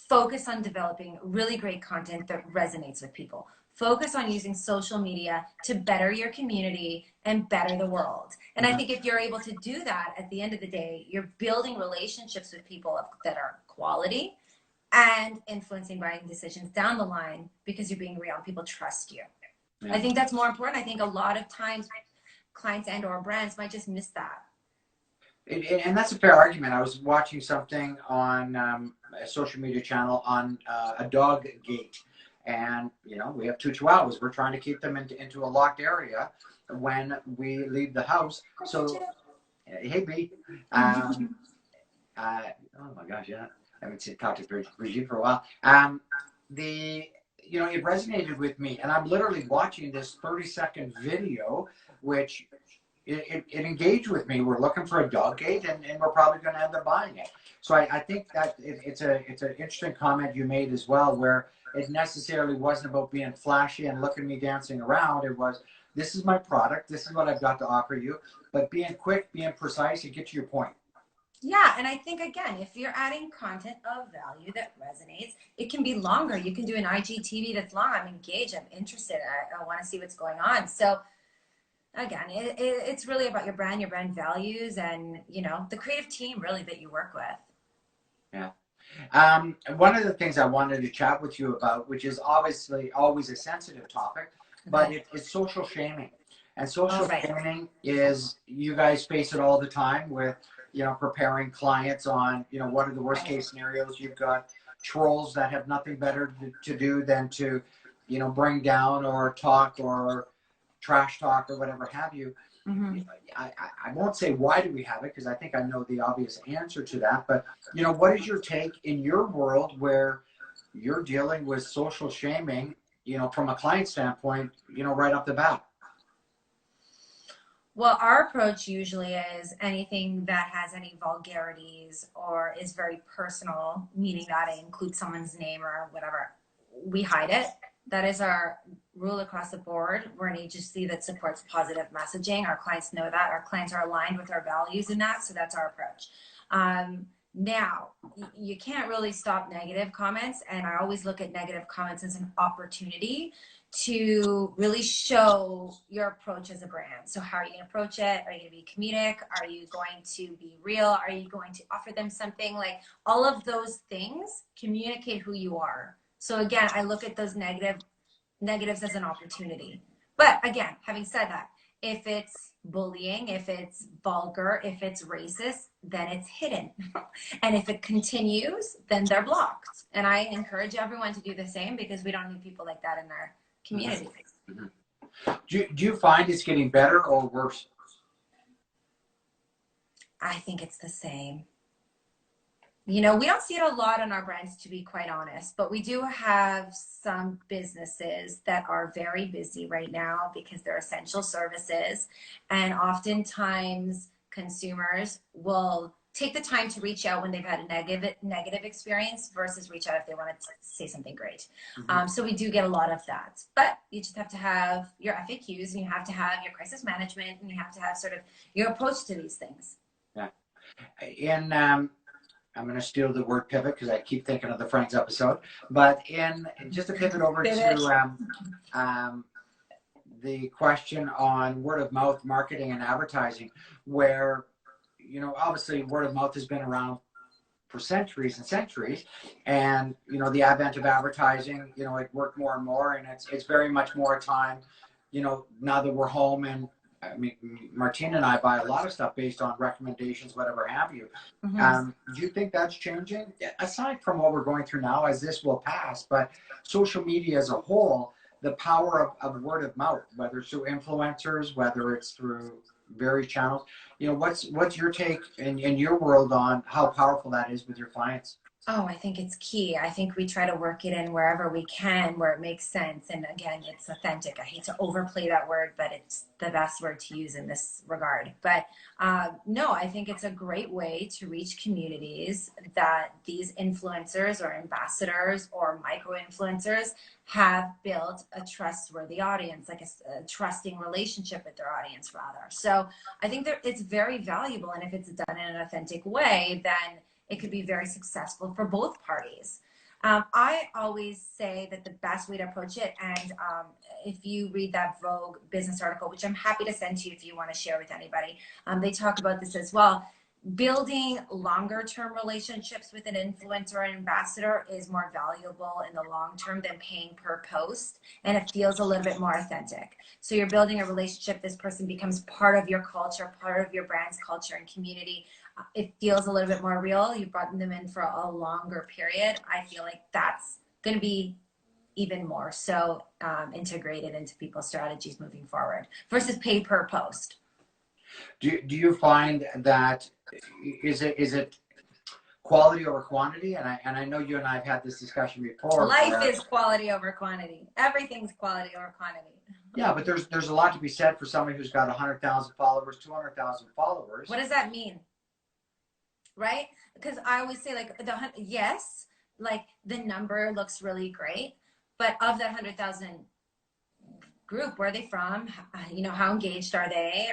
Focus on developing really great content that resonates with people. Focus on using social media to better your community and better the world. And I think if you're able to do that, at the end of the day, you're building relationships with people that are quality and influencing buying decisions down the line because you're being real and people trust you. I think that's more important. I think a lot of times clients and or brands might just miss that. And that's a fair argument. I was watching something on a social media channel on a dog gate. And, you know, we have 2 Chihuahuas. We're trying to keep them into a locked area when we leave the house. So, hey, B. Oh, my gosh, yeah. I haven't talked to Brigitte for a while. You know, it resonated with me. And I'm literally watching this 30-second video, which it engaged with me. We're looking for a dog gate, and we're probably going to end up buying it. So I think that it's an interesting comment you made as well, where it necessarily wasn't about being flashy and look at me dancing around. It was, this is my product, this is what I've got to offer you, but being quick, being precise, and get to your point. Yeah, and I think, again, if you're adding content of value that resonates, it can be longer. You can do an IGTV that's long. I'm engaged, I'm interested, I want to see what's going on. So again, it's really about your brand values, and, you know, the creative team really that you work with. Yeah. One of the things I wanted to chat with you about, which is obviously always a sensitive topic, but it's social shaming. And social shaming is, you guys face it all the time with, you know, preparing clients on, you know, what are the worst case scenarios. You've got trolls that have nothing better to do than to, you know, bring down or talk or trash talk or whatever have you. I won't say why do we have it, because I think I know the obvious answer to that. But, you know, what is your take in your world where you're dealing with social shaming, you know, from a client standpoint, you know, right off the bat? Well, our approach usually is anything that has any vulgarities or is very personal, meaning that it includes someone's name or whatever, we hide it. That is our rule across the board. We're an agency that supports positive messaging. Our clients know that. Our clients are aligned with our values in that, so that's our approach. Now, you can't really stop negative comments, and I always look at negative comments as an opportunity to really show your approach as a brand. So how are you going to approach it? Are you going to be comedic? Are you going to be real? Are you going to offer them something? Like, all of those things communicate who you are. So again, I look at those negatives as an opportunity. But again, having said that, if it's bullying, if it's vulgar, if it's racist, then it's hidden. And if it continues, then they're blocked. And I encourage everyone to do the same, because we don't need people like that in our community. Do you find it's getting better or worse? I think it's the same. You know, we don't see it a lot on our brands, to be quite honest, but we do have some businesses that are very busy right now because they're essential services. And oftentimes consumers will take the time to reach out when they've had a negative experience versus reach out if they want to say something great. So we do get a lot of that, but you just have to have your FAQs, and you have to have your crisis management, and you have to have sort of your approach to these things. Yeah. And I'm going to steal the word pivot because I keep thinking of the Friends episode, but just to pivot over to the question on word of mouth marketing and advertising, where, you know, obviously word of mouth has been around for centuries and centuries, and, you know, the advent of advertising, you know, it worked more and more, and it's very much more time, you know, now that we're home. And I mean, Martina and I buy a lot of stuff based on recommendations, whatever have you. Do you think that's changing? Aside from what we're going through now, as this will pass, but social media as a whole, the power of word of mouth, whether it's through influencers, whether it's through various channels, you know, what's your take in your world on how powerful that is with your clients? Oh, I think it's key. I think we try to work it in wherever we can, where it makes sense. And again, it's authentic. I hate to overplay that word, but it's the best word to use in this regard. But no, I think it's a great way to reach communities that these influencers or ambassadors or micro-influencers have built a trustworthy audience, like a trusting relationship with their audience, rather. So I think that it's very valuable. And if it's done in an authentic way, then it could be very successful for both parties. I always say that the best way to approach it, and if you read that Vogue business article, which I'm happy to send to you if you want to share with anybody, they talk about this as well. Building longer term relationships with an influencer or an ambassador is more valuable in the long term than paying per post, and it feels a little bit more authentic. So you're building a relationship, this person becomes part of your culture, part of your brand's culture and community. It feels a little bit more real. You brought them in for a longer period. I feel like that's going to be even more so integrated into people's strategies moving forward versus pay per post. Do you find that is it quality over quantity? And I know you and I have had this discussion before. Life is quality over quantity. Everything's quality over quantity. Yeah, but there's a lot to be said for somebody who's got 100,000 followers, 200,000 followers. What does that mean? Right? Because I always say, like, yes, like the number looks really great, but of that 100,000 group, where are they from? You know, how engaged are they?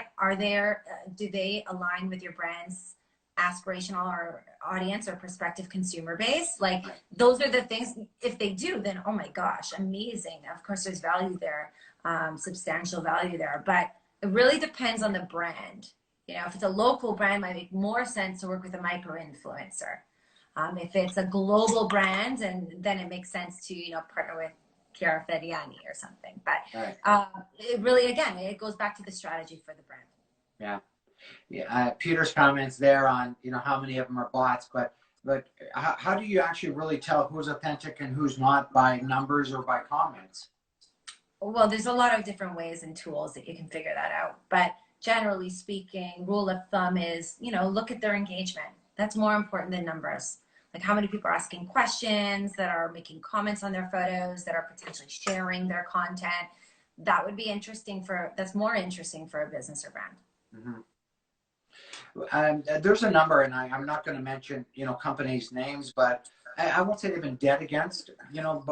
Do they align with your brand's aspirational or audience or prospective consumer base? Like, those are the things. If they do, then oh my gosh, amazing. Of course, there's value there, substantial value there, but it really depends on the brand. You know, if it's a local brand, it might make more sense to work with a micro influencer. If it's a global brand, and then it makes sense to, you know, partner with Chiara Ferragni or something. But it really, again, it goes back to the strategy for the brand. Yeah. Peter's comments there on, you know, how many of them are bots, but how do you actually really tell who's authentic and who's not by numbers or by comments? Well, there's a lot of different ways and tools that you can figure that out. But generally speaking, rule of thumb is, you know, look at their engagement. That's more important than numbers. Like, how many people are asking questions, that are making comments on their photos, that are potentially sharing their content. That would be interesting that's more interesting for a business or brand. Mm-hmm. There's a number, and I'm not going to mention, you know, companies' names, but I won't say they've been dead against, you know,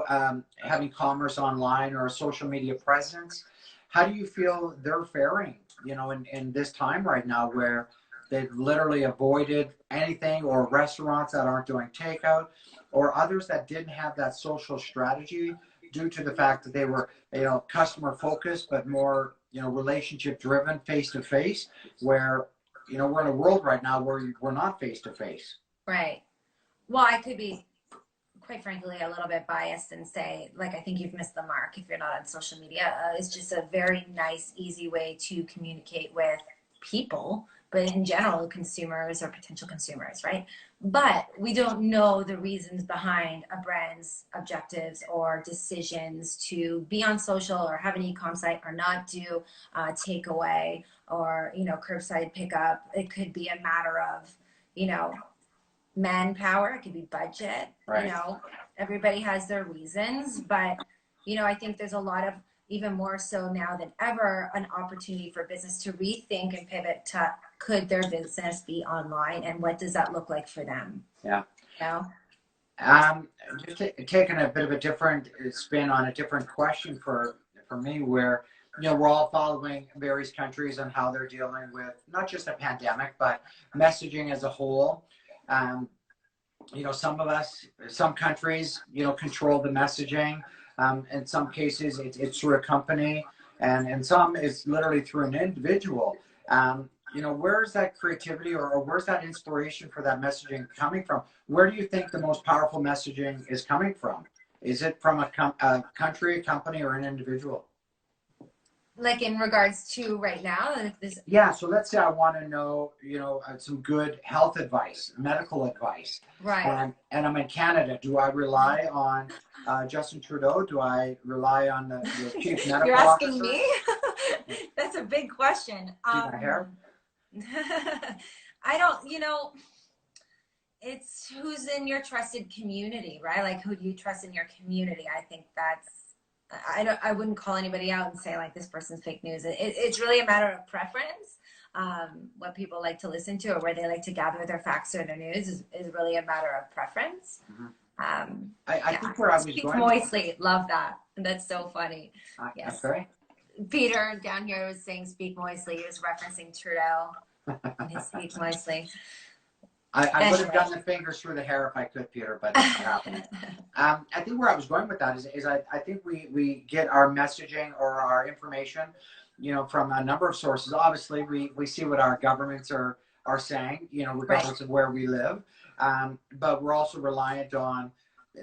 having commerce online or a social media presence. How do you feel they're faring, you know, in this time right now where they've literally avoided anything, or restaurants that aren't doing takeout, or others that didn't have that social strategy due to the fact that they were, you know, customer focused, but more, you know, relationship driven, face to face, where, you know, we're in a world right now where we're not face to face. Right. Well, I could be, quite frankly, a little bit biased and say, like, I think you've missed the mark if you're not on social media. It's just a very nice, easy way to communicate with people, but in general, consumers or potential consumers, right? But we don't know the reasons behind a brand's objectives or decisions to be on social or have an e-com site or not do takeaway or, you know, curbside pickup. It could be a matter of, you know, manpower. It could be budget. Right. You know, everybody has their reasons, but, you know, I think there's a lot of, even more so now than ever, an opportunity for business to rethink and pivot to, could their business be online, and what does that look like for them? Yeah. You know? Just taking a bit of a different spin on a different question for me, where, you know, we're all following various countries on how they're dealing with not just a pandemic, but messaging as a whole. You know, some countries, you know, control the messaging. In some cases, it's through a company, and in some, it's literally through an individual. You know, where's that creativity, or where's that inspiration for that messaging coming from? Where do you think the most powerful messaging is coming from? Is it from a country, a company, or an individual? Like, in regards to right now? Yeah, so let's say I want to know, you know, some good health advice, medical advice. Right. And I'm in Canada. Do I rely on Justin Trudeau? Do I rely on the chief medical officer? You're asking me? That's a big question. See my hair? I don't, you know, it's who's in your trusted community, right? Like, who do you trust in your community? I think that's, I wouldn't call anybody out and say, like, this person's fake news. It's really a matter of preference. What people like to listen to, or where they like to gather their facts or their news is really a matter of preference. Mm-hmm. I think where I was Speak going. moistly. Love that. That's so funny. Yes. Sorry? Peter down here was saying speak moistly. He was referencing Trudeau. And his speak moistly. I would have Anyway. done the fingers through the hair if I could, Peter, but it's not happening. I think where I was going with that is I think we get our messaging or our information, you know, from a number of sources. Obviously, we see what our governments are saying, you know, Right. regardless of where we live. But we're also reliant on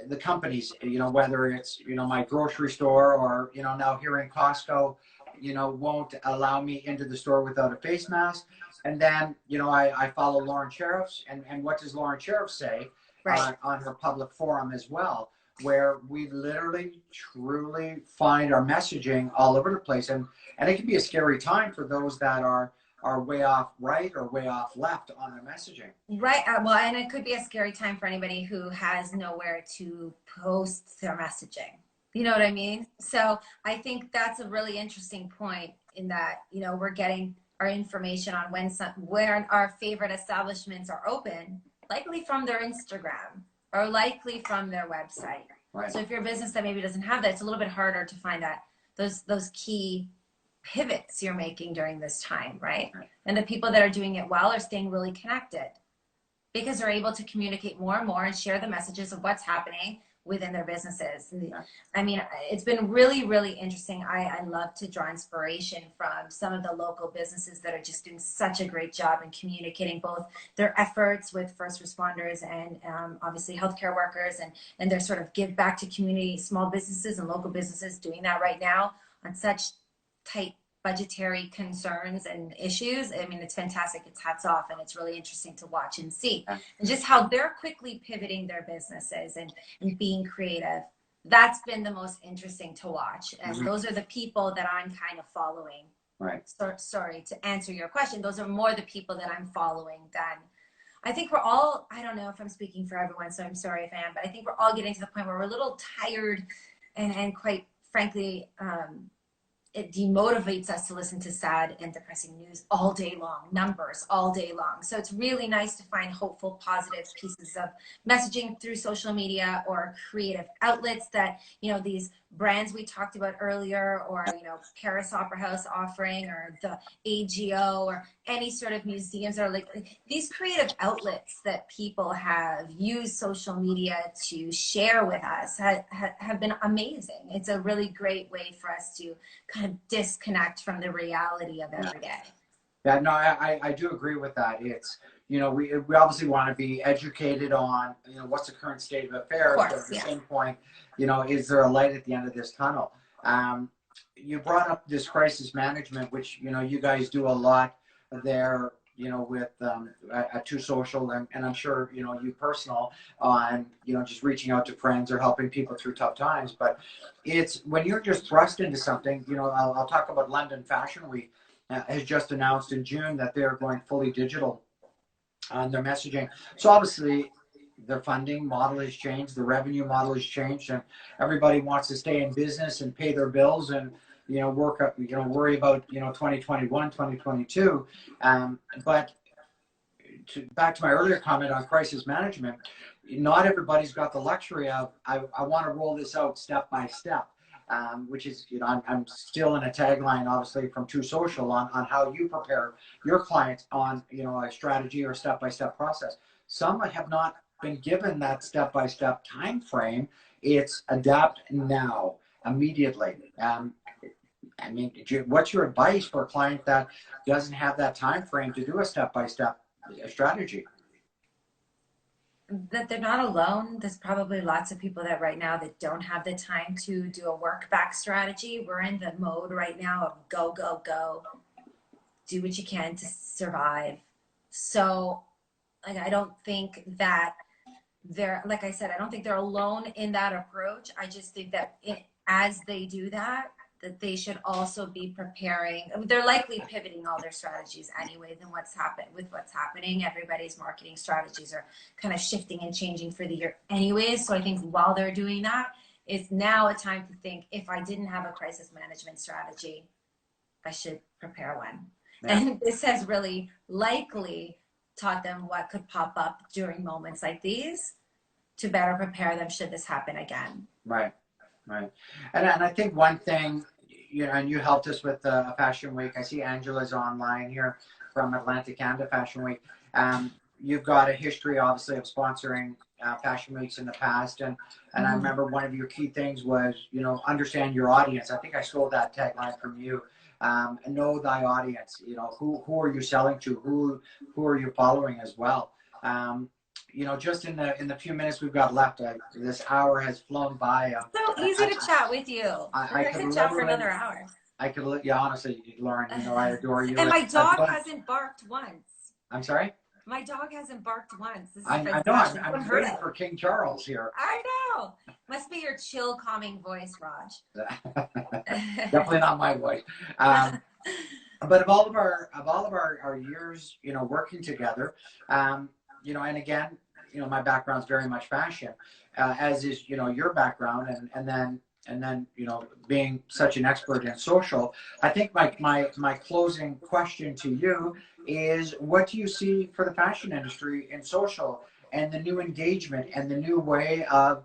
the companies, you know, whether it's, you know, my grocery store or, you know, now here in Costco, you know, won't allow me into the store without a face mask. And then, you know, I follow Lauren Shirreffs, and what does Lauren Shirreffs say Right. on her public forum as well, where we literally, truly find our messaging all over the place. And it can be a scary time for those that are way off right or way off left on their messaging. Right. Well, and it could be a scary time for anybody who has nowhere to post their messaging. You know what I mean? So I think that's a really interesting point in that, you know, we're getting our information on where our favorite establishments are open, likely from their Instagram or likely from their website. Right. So if you're a business that maybe doesn't have that, it's a little bit harder to find that those key pivots you're making during this time, right? And the people that are doing it well are staying really connected because they're able to communicate more and more and share the messages of what's happening within their businesses. And I mean, it's been really, really interesting. I love to draw inspiration from some of the local businesses that are just doing such a great job in communicating both their efforts with first responders and obviously healthcare workers and their sort of give back to community, small businesses and local businesses doing that right now on such tight budgetary concerns and issues. I mean, it's fantastic. It's hats off, and it's really interesting to watch and see. And just how they're quickly pivoting their businesses and being creative. That's been the most interesting to watch. And those are the people that I'm kind of following. Right. So, sorry, to answer your question, those are more the people that I'm following than I think we're all, I don't know if I'm speaking for everyone, so I'm sorry if I am, but I think we're all getting to the point where we're a little tired and quite frankly, it demotivates us to listen to sad and depressing news all day long, numbers all day long. So it's really nice to find hopeful, positive pieces of messaging through social media or creative outlets that, you know, these brands we talked about earlier, or, you know, Paris Opera House offering, or the AGO, or any sort of museums, or like these creative outlets that people have used social media to share with us have been amazing. It's a really great way for us to kind of disconnect from the reality of every day. Yeah, no, I do agree with that. It's, you know, we obviously want to be educated on, you know, what's the current state of affairs, but at the same point, you know, is there a light at the end of this tunnel? You brought up this crisis management, which, you know, you guys do a lot there, you know, with at Too Social, and I'm sure, you know, you personal on, you know, just reaching out to friends or helping people through tough times. But it's when you're just thrust into something, you know, I'll talk about London Fashion Week. Has just announced in June that they're going fully digital on their messaging. So obviously their funding model has changed, the revenue model has changed, and everybody wants to stay in business and pay their bills and, you know, work up, you know, worry about, you know, 2021, 2022. But back to my earlier comment on crisis management, not everybody's got the luxury of, I want to roll this out step by step. Which is, you know, I'm still in a tagline, obviously, from Too Social on how you prepare your clients on, you know, a strategy or step-by-step process. Some have not been given that step-by-step time frame. It's adapt now, immediately. I mean, what's your advice for a client that doesn't have that time frame to do a step-by-step strategy? That they're not alone. There's probably lots of people that right now that don't have the time to do a work back strategy. We're in the mode right now of go, go, go. Do what you can to survive. So, like, I don't think that they're, like I said, I don't think they're alone in that approach. I just think that as they do that they should also be preparing. I mean, they're likely pivoting all their strategies anyway than what's happening. Everybody's marketing strategies are kind of shifting and changing for the year anyways. So I think while they're doing that, it's now a time to think, if I didn't have a crisis management strategy, I should prepare one. Yeah. And this has really likely taught them what could pop up during moments like these to better prepare them should this happen again. Right. Right. And I think one thing, you know, and you helped us with Fashion Week. I see Angela's online here from Atlantic Canada Fashion Week. you've got a history, obviously, of sponsoring fashion weeks in the past, and I remember one of your key things was, you know, understand your audience. I think I stole that tagline from you. Know thy audience. You know, who are you selling to? Who are you following as well? You know, just in the few minutes we've got left, this hour has flown by. So easy to chat with you. I could chat for another hour. I could, yeah, honestly, Lauren, you know, I adore you. And my dog hasn't barked once. I'm sorry? My dog hasn't barked once. This is I know, I'm waiting for King Charles here. I know. Must be your chill, calming voice, Raj. Definitely not my voice. But of all of our years, you know, working together, you know, and again, you know, my background's very much fashion, as is, you know, your background, and then, you know, being such an expert in social. I think my closing question to you is, what do you see for the fashion industry in social, and the new engagement and the new way of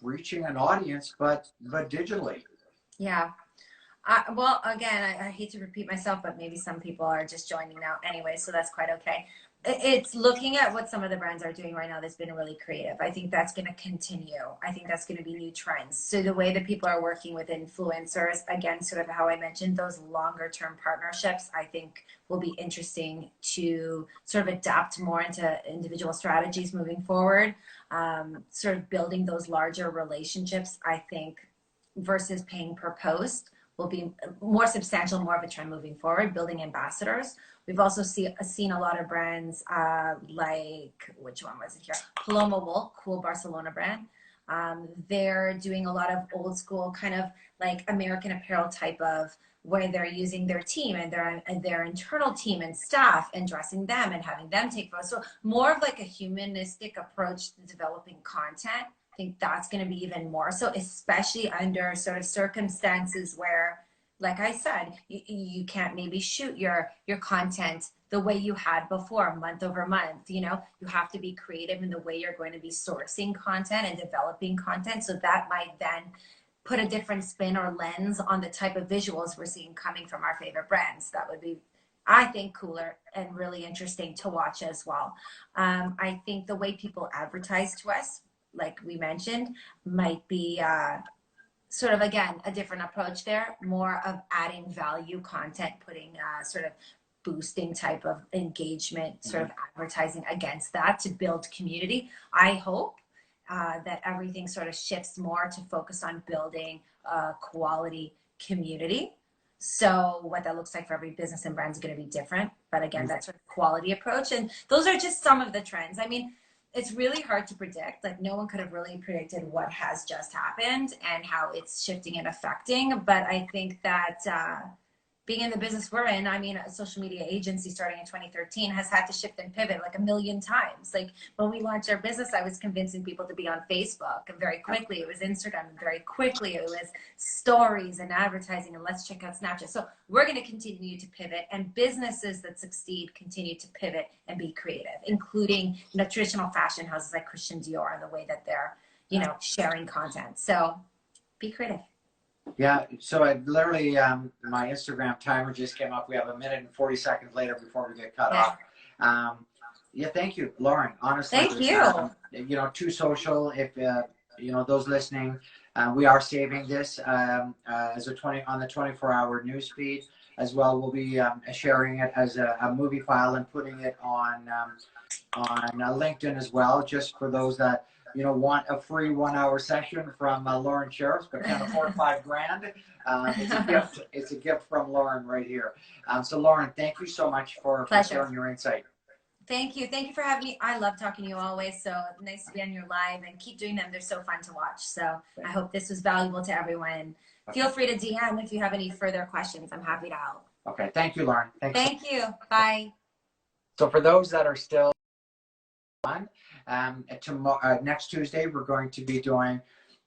reaching an audience, but digitally? Yeah. Well, again, I hate to repeat myself, but maybe some people are just joining now anyway, so that's quite okay. It's looking at what some of the brands are doing right now that's been really creative. I think that's going to continue. I think that's going to be new trends. So the way that people are working with influencers, again, sort of how I mentioned, those longer term partnerships, I think will be interesting to sort of adapt more into individual strategies moving forward. Sort of building those larger relationships, I think, versus paying per post will be more substantial, more of a trend moving forward, building ambassadors. We've also seen a lot of brands like, which one was it here? Paloma Wool, cool Barcelona brand. They're doing a lot of old school kind of like American Apparel type of, where they're using their team and their internal team and staff and dressing them and having them take photos. So more of like a humanistic approach to developing content. I think that's going to be even more so, especially under sort of circumstances where, like I said, you can't maybe shoot your content the way you had before, month over month. You know, you have to be creative in the way you're going to be sourcing content and developing content. So that might then put a different spin or lens on the type of visuals we're seeing coming from our favorite brands. That would be, I think, cooler and really interesting to watch as well. I think the way people advertise to us, like we mentioned, might be sort of, again, a different approach there, more of adding value content, putting sort of boosting type of engagement, sort of advertising against that to build community. I hope that everything sort of shifts more to focus on building a quality community. So what that looks like for every business and brand is going to be different. But again, that sort of quality approach. And those are just some of the trends. I mean, it's really hard to predict. Like, no one could have really predicted what has just happened and how it's shifting and affecting. But I think that being in the business we're in, I mean, a social media agency starting in 2013 has had to shift and pivot like a million times. Like, when we launched our business, I was convincing people to be on Facebook, and very quickly it was Instagram, and very quickly it was stories and advertising, and let's check out Snapchat. So we're going to continue to pivot, and businesses that succeed continue to pivot and be creative, including, you know, traditional fashion houses like Christian Dior and the way that they're, you know, sharing content. So be creative. Yeah, so I literally, my Instagram timer just came up. We have 1 minute and 40 seconds later before we get cut off. Yeah, thank you, Lauren. Honestly, thank you. You know, Too Social. If you know, those listening, we are saving this as a on the 24-hour news feed as well. We'll be sharing it as a movie file and putting it on LinkedIn as well, just for those that, you know, want a free 1-hour session from Lauren Shirreffs, but can't afford $5,000. It's a gift. It's a gift from Lauren right here. So Lauren, thank you so much for sharing your insight. Thank you. Thank you for having me. I love talking to you always. So nice to be on your live, and keep doing them. They're so fun to watch. So I hope this was valuable to everyone. Feel free to DM if you have any further questions. I'm happy to help. Okay. Thank you, Lauren. Thanks. Thank you. Bye. So for those that are still on, next Tuesday, we're going to be doing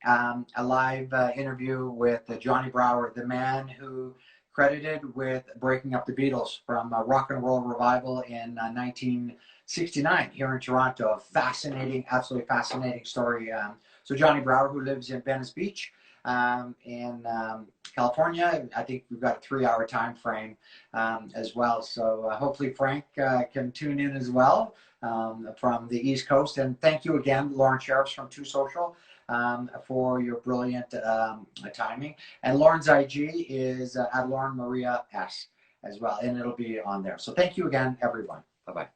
a live interview with Johnny Brower, the man who credited with breaking up the Beatles from rock and roll revival in 1969 here in Toronto. A fascinating, absolutely fascinating story. So Johnny Brower, who lives in Venice Beach, in California. I think we've got a 3-hour time frame as well. So hopefully Frank can tune in as well from the East Coast. And thank you again, Lauren Shirreffs from Two Social, for your brilliant timing. And Lauren's IG is at Lauren Maria S as well, and it'll be on there. So thank you again, everyone. Bye-bye.